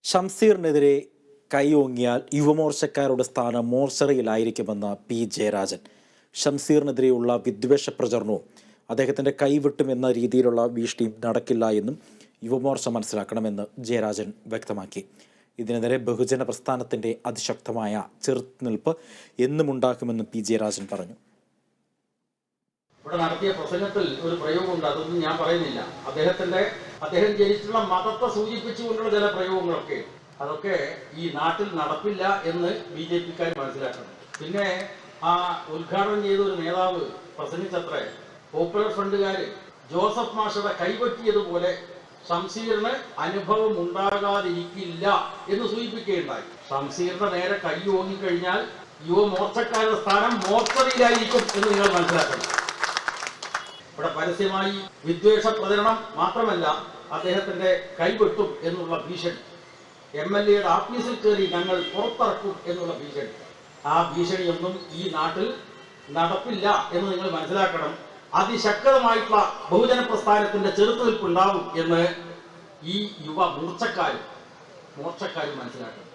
ഷംസീറിനെതിരെ കൈയോങ്ങിയാൽ യുവമോർച്ചക്കാരുടെ സ്ഥാനം മോർച്ചറിയിലായിരിക്കുമെന്ന് പി ജയരാജൻ. ഷംസീറിനെതിരെയുള്ള വിദ്വേഷ പ്രചരണവും അദ്ദേഹത്തിൻ്റെ കൈവിട്ടുമെന്ന രീതിയിലുള്ള ഭീഷണിയും നടക്കില്ല എന്നും യുവമോർച്ച മനസ്സിലാക്കണമെന്ന് ജയരാജൻ വ്യക്തമാക്കി. ഇതിനെതിരെ ബഹുജന പ്രസ്ഥാനത്തിൻ്റെ അതിശക്തമായ ചെറുത്തുനിൽപ്പ് എന്നുമുണ്ടാക്കുമെന്നും പി ജയരാജൻ പറഞ്ഞു. ഇവിടെ നടത്തിയ പ്രസംഗത്തിൽ ഒരു പ്രയോഗമുണ്ട്, അതൊന്നും ഞാൻ പറയുന്നില്ല. അദ്ദേഹം ജനിച്ചുള്ള മതത്തെ സൂചിപ്പിച്ചുകൊണ്ടുള്ള ചില പ്രയോഗങ്ങളൊക്കെ അതൊക്കെ ഈ നാട്ടിൽ നടപ്പില്ല എന്ന് BJP-ക്കാർ മനസ്സിലാക്കണം. പിന്നെ ആ ഉദ്ഘാടനം ചെയ്ത ഒരു നേതാവ് പ്രസംഗിച്ചത്രേ, പോപ്പുലർ ഫ്രണ്ടുകാർ ജോസഫ് മാഷയുടെ കൈപറ്റിയതുപോലെ ഷംസീറിന് അനുഭവം ഉണ്ടാകാതിരിക്കില്ല എന്ന് സൂചിപ്പിക്കുകയുണ്ടായി. ഷംസീറിന്റെ നേരെ കൈ ഓങ്ങിക്കഴിഞ്ഞാൽ യുവമോർച്ചക്കാരുടെ സ്ഥാനം മോർച്ചറിയിലായിരിക്കും എന്ന് നിങ്ങൾ മനസ്സിലാക്കണം. ഇവിടെ പരസ്യമായി വിദ്വേഷ പ്രചരണം മാത്രമല്ല, അദ്ദേഹത്തിന്റെ കൈവെട്ടും എന്നുള്ള ഭീഷണി, MLA-യുടെ ആഫീസിൽ കയറി ഞങ്ങൾ പുറത്തിറക്കും എന്നുള്ള ഭീഷണി, ആ ഭീഷണിയൊന്നും ഈ നാട്ടിൽ നടപ്പില്ല എന്ന് നിങ്ങൾ മനസ്സിലാക്കണം. അതിശക്തമായിട്ടുള്ള ബഹുജന പ്രസ്ഥാനത്തിന്റെ ചെറുത്തുനിൽപ്പുണ്ടാവും എന്ന് ഈ യുവ മോർച്ചക്കാരും മനസ്സിലാക്കണം.